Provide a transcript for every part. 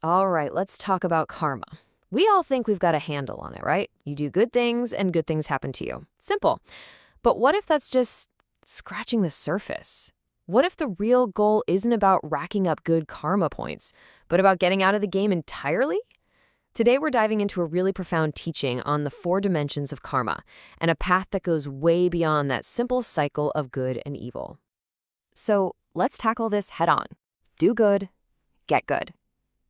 All right, let's talk about karma. We all think we've got a handle on it, right? You do good things and good things happen to you. Simple. But what if that's just scratching the surface? What if the real goal isn't about racking up good karma points, but about getting out of the game entirely? Today, we're diving into a really profound teaching on the four dimensions of karma and a path that goes way beyond that simple cycle of good and evil. So let's tackle this head on. Do good, get good.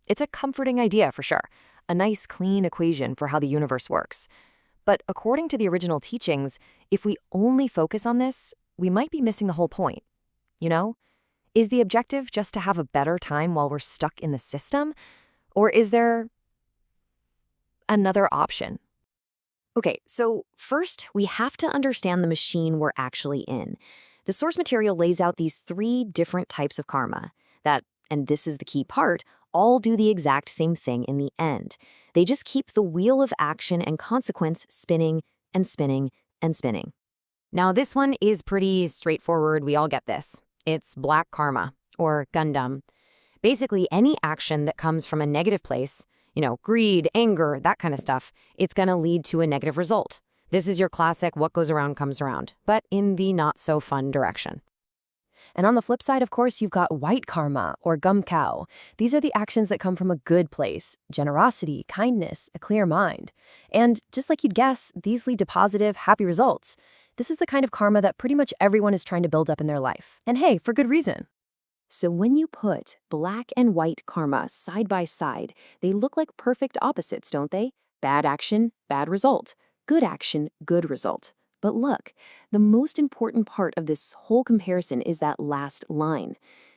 It's a comforting idea for sure, a nice, clean equation for how the universe works. But according to the original teachings, if we only focus on this, we might be missing the whole point. You know? Is the objective just to have a better time while we're stuck in the system? Or is there another option? Okay, so first, we have to understand the machine we're actually in. The source material lays out these three different types of karma that, and this is the key part, all do the exact same thing in the end. They just keep the wheel of action and consequence spinning and spinning and spinning. Now, this one is pretty straightforward. We all get this. It's black karma, or Gundam. Basically, any action that comes from a negative place, greed, anger, that kind of stuff, it's going to lead to a negative result. This is your classic what goes around comes around, but in the not-so-fun direction. And on the flip side, of course, you've got white karma, or gumkao. These are the actions that come from a good place: generosity, kindness, a clear mind. And just like you'd guess, these lead to positive, happy results. This is the kind of karma that pretty much everyone is trying to build up in their life. And hey, for good reason. So when you put black and white karma side by side, they look like perfect opposites, don't they? Bad action, bad result. Good action, good result. But look, the most important part of this whole comparison is that last line.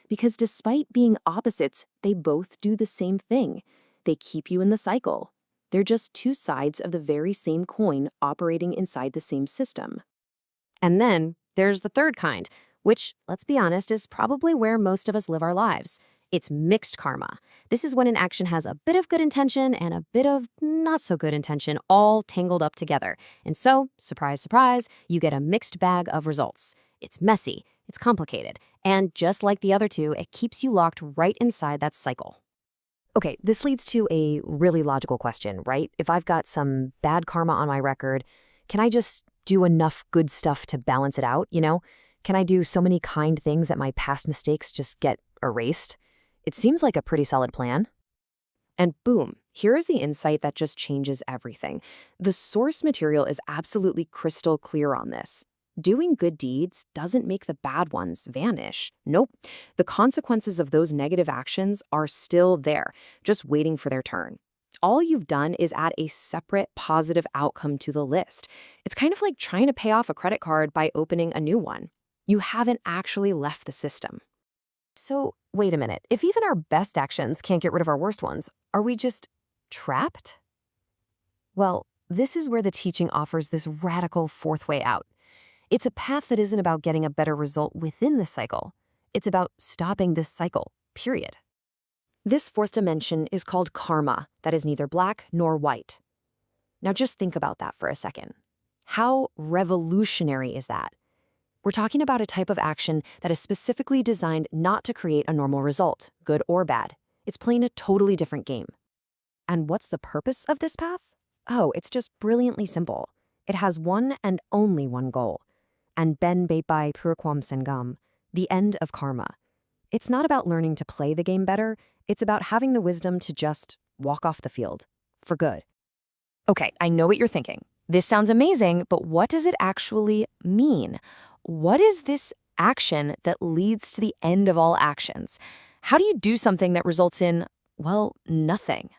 Because despite being opposites, they both do the same thing. They keep you in the cycle. They're just two sides of the very same coin operating inside the same system. And then there's the third kind, which, let's be honest, is probably where most of us live our lives. It's mixed karma. This is when an action has a bit of good intention and a bit of not so good intention all tangled up together. And so, surprise, surprise, you get a mixed bag of results. It's messy, it's complicated, and just like the other two, it keeps you locked right inside that cycle. Okay, this leads to a really logical question, right? If I've got some bad karma on my record, can I just do enough good stuff to balance it out, Can I do so many kind things that my past mistakes just get erased? It seems like a pretty solid plan. And boom, here is the insight that just changes everything. The source material is absolutely crystal clear on this. Doing good deeds doesn't make the bad ones vanish. Nope. The consequences of those negative actions are still there, just waiting for their turn. All you've done is add a separate positive outcome to the list. It's kind of like trying to pay off a credit card by opening a new one. You haven't actually left the system. So, wait a minute. If even our best actions can't get rid of our worst ones, are we just trapped? Well, this is where the teaching offers this radical fourth way out. It's a path that isn't about getting a better result within the cycle. It's about stopping this cycle, period. This fourth dimension is called karma, that is neither black nor white. Now just think about that for a second. How revolutionary is that? We're talking about a type of action that is specifically designed not to create a normal result, good or bad. It's playing a totally different game. And what's the purpose of this path? Oh, it's just brilliantly simple. It has one and only one goal. And Ben Beibai Purkwam Sengam, the end of karma. It's not about learning to play the game better. It's about having the wisdom to just walk off the field for good. Okay, I know what you're thinking. This sounds amazing, but what does it actually mean? What is this action that leads to the end of all actions? How do you do something that results in, well, nothing?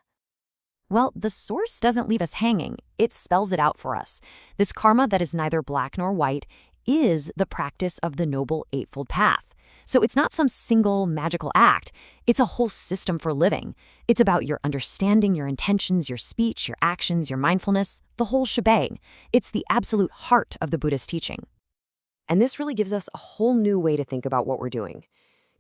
Well, the source doesn't leave us hanging. It spells it out for us. This karma that is neither black nor white is the practice of the Noble Eightfold Path. So it's not some single magical act. It's a whole system for living. It's about your understanding, your intentions, your speech, your actions, your mindfulness, the whole shebang. It's the absolute heart of the Buddhist teaching. And this really gives us a whole new way to think about what we're doing.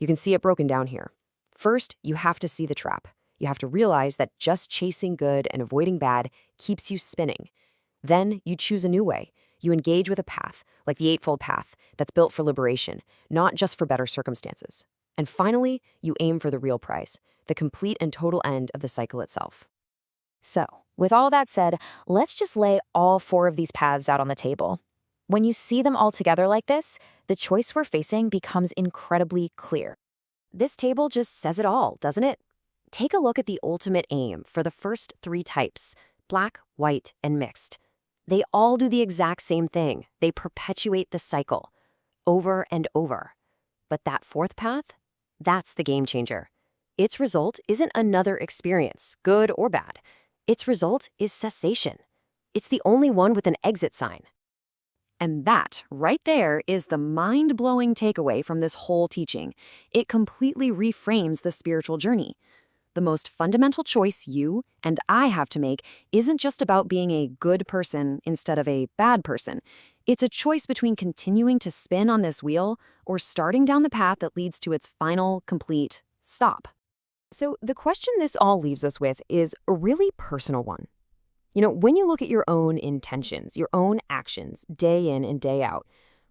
You can see it broken down here. First, you have to see the trap. You have to realize that just chasing good and avoiding bad keeps you spinning. Then you choose a new way. You engage with a path, like the Eightfold Path, that's built for liberation, not just for better circumstances. And finally, you aim for the real prize, the complete and total end of the cycle itself. So, with all that said, let's just lay all 4 of these paths out on the table. When you see them all together like this, the choice we're facing becomes incredibly clear. This table just says it all, doesn't it? Take a look at the ultimate aim for the first 3 types: black, white, and mixed. They all do the exact same thing. They perpetuate the cycle over and over. But that 4th path, that's the game changer. Its result isn't another experience, good or bad. Its result is cessation. It's the only one with an exit sign. And that, right there, is the mind-blowing takeaway from this whole teaching. It completely reframes the spiritual journey. The most fundamental choice you and I have to make isn't just about being a good person instead of a bad person. It's a choice between continuing to spin on this wheel or starting down the path that leads to its final, complete stop. So the question this all leaves us with is a really personal one. When you look at your own intentions, your own actions, day in and day out,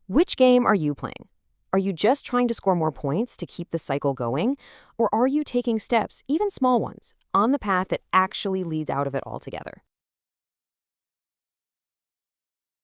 which game are you playing? Are you just trying to score more points to keep the cycle going? Or are you taking steps, even small ones, on the path that actually leads out of it altogether?